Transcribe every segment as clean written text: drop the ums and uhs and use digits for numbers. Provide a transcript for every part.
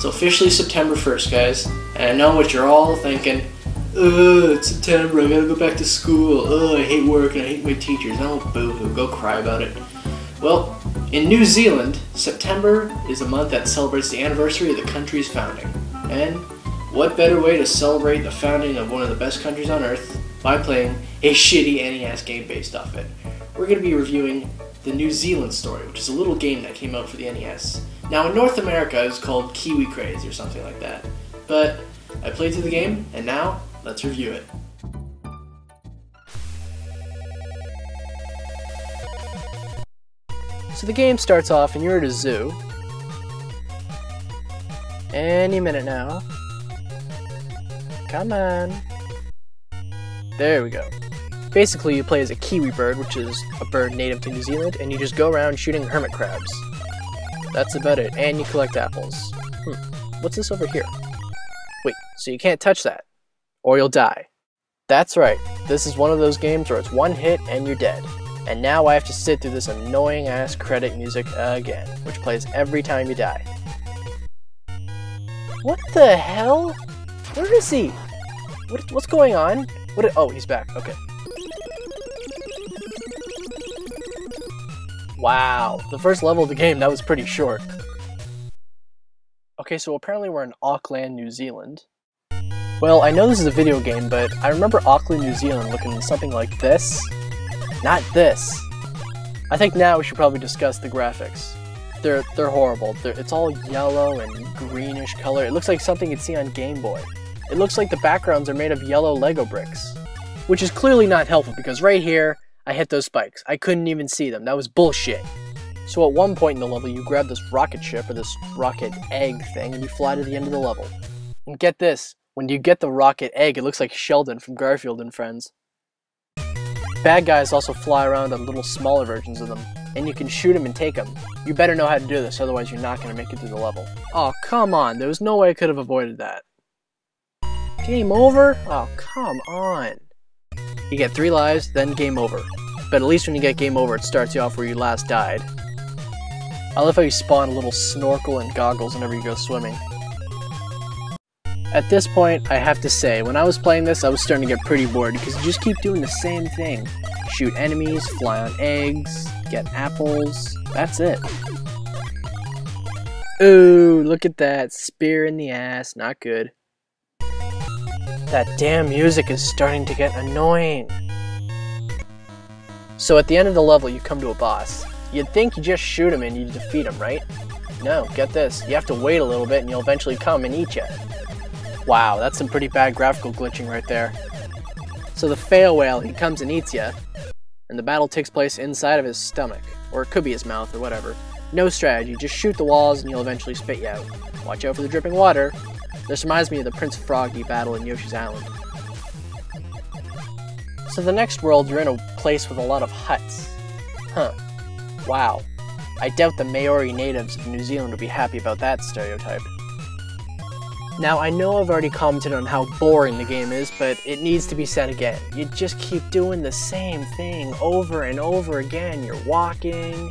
It's officially September 1st, guys, and I know what you're all thinking. It's September, I gotta go back to school. I hate work and I hate my teachers. Oh, boo-hoo, go cry about it. Well, in New Zealand, September is a month that celebrates the anniversary of the country's founding. And what better way to celebrate the founding of one of the best countries on Earth by playing a shitty NES game based off it. We're going to be reviewing the NewZealand Story, which is a little game that came out for the NES. Now in North America it's called Kiwi Craze or something like that. But I played through the game, and now let's review it. So the game starts off and you're at a zoo. Any minute now. Come on. There we go. Basically you play as a kiwi bird, which is a bird native to New Zealand, and you just go around shooting hermit crabs. That's about it, and you collect apples. What's this over here? Wait, so you can't touch that, or you'll die. That's right, this is one of those games where it's one hit and you're dead. And now I have to sit through this annoying ass credit music again, which plays every time you die. What the hell? Where is he? What's going on? Oh, he's back, okay. Wow, the first level of the game, that was pretty short. Okay, so apparently we're in Auckland, New Zealand. Well, I know this is a video game, but I remember Auckland, New Zealand looking something like this. Not this. I think now we should probably discuss the graphics. They're horrible. It's all yellow and greenish color. It looks like something you'd see on Game Boy. It looks like the backgrounds are made of yellow Lego bricks. Which is clearly not helpful, because right here, I hit those spikes. I couldn't even see them. That was bullshit. So at one point in the level, you grab this rocket ship, or this rocket egg thing, and you fly to the end of the level. And get this, when you get the rocket egg, it looks like Sheldon from Garfield and Friends. Bad guys also fly around on little smaller versions of them, and you can shoot them and take them. You better know how to do this, otherwise you're not going to make it through the level. Oh, come on, there was no way I could have avoided that. Game over? Oh, come on. You get 3 lives, then game over. But at least when you get game over, it starts you off where you last died. I love how you spawn a little snorkel and goggles whenever you go swimming. At this point, I have to say, when I was playing this, I was starting to get pretty bored because you just keep doing the same thing. Shoot enemies, fly on eggs, get apples, that's it. Ooh, look at that, spear in the ass, not good. That damn music is starting to get annoying. So at the end of the level, you come to a boss. You'd think you just shoot him and you defeat him, right? No, get this, you have to wait a little bit and he'll eventually come and eat you. Wow, that's some pretty bad graphical glitching right there. So the fail whale, he comes and eats you, and the battle takes place inside of his stomach, or it could be his mouth or whatever. No strategy, just shoot the walls and he'll eventually spit you out. Watch out for the dripping water. This reminds me of the Prince Froggy battle in Yoshi's Island. So the next world, you're in a place with a lot of huts. Huh. Wow. I doubt the Maori natives of New Zealand would be happy about that stereotype. Now, I know I've already commented on how boring the game is, but it needs to be said again. You just keep doing the same thing over and over again. You're walking,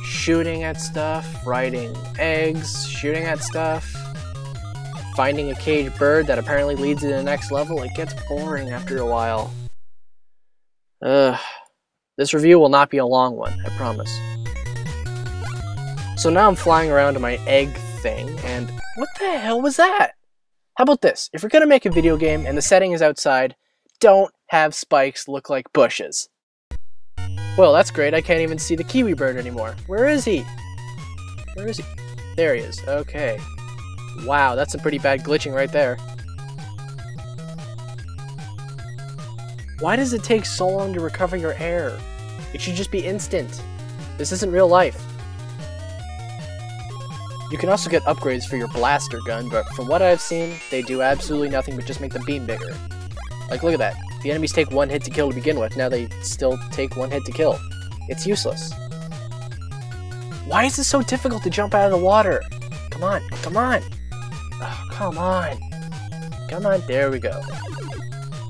shooting at stuff, riding eggs, shooting at stuff, finding a caged bird that apparently leads to the next level. It gets boring after a while. This review will not be a long one, I promise. So now I'm flying around to my egg thing, and what the hell was that? How about this? If you're gonna make a video game and the setting is outside, don't have spikes look like bushes. Well, that's great. I can't even see the kiwi bird anymore. Where is he? Where is he? There he is. Okay. Wow, that's some pretty bad glitching right there. Why does it take so long to recover your air? It should just be instant. This isn't real life. You can also get upgrades for your blaster gun, but from what I've seen, they do absolutely nothing but just make the beam bigger. Like, look at that. The enemies take 1 hit to kill to begin with, now they still take 1 hit to kill. It's useless. Why is it so difficult to jump out of the water? Come on, come on! Oh, come on! Come on, there we go.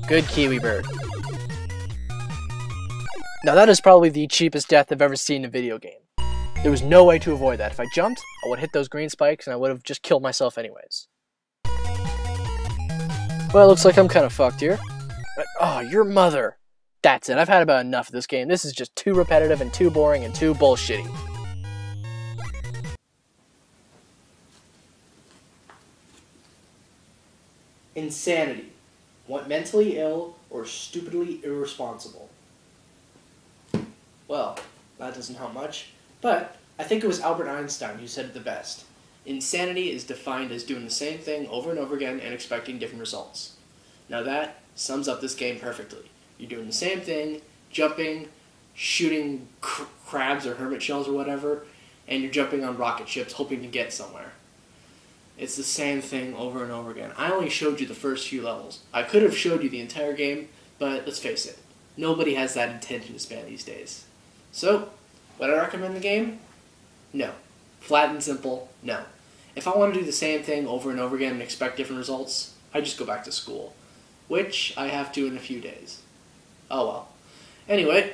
Good kiwi bird. Now that is probably the cheapest death I've ever seen in a video game. There was no way to avoid that. If I jumped, I would hit those green spikes and I would have just killed myself anyways. Well, it looks like I'm kind of fucked here. Oh, your mother. That's it. I've had about enough of this game. This is just too repetitive and too boring and too bullshitty. Insanity. Mentally ill or stupidly irresponsible. Well, that doesn't help much, but I think it was Albert Einstein who said it the best. Insanity is defined as doing the same thing over and over again and expecting different results. Now that sums up this game perfectly. You're doing the same thing, jumping, shooting crabs or hermit shells or whatever, and you're jumping on rocket ships hoping to get somewhere. It's the same thing over and over again. I only showed you the first few levels. I could have showed you the entire game, but let's face it, nobody has that attention span these days. So, would I recommend the game? No. Flat and simple, no. If I want to do the same thing over and over again and expect different results, I just go back to school, which I have to in a few days. Oh well. Anyway,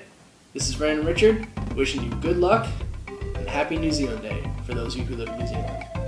this is Random Richard, wishing you good luck and happy New Zealand Day for those of you who live in New Zealand.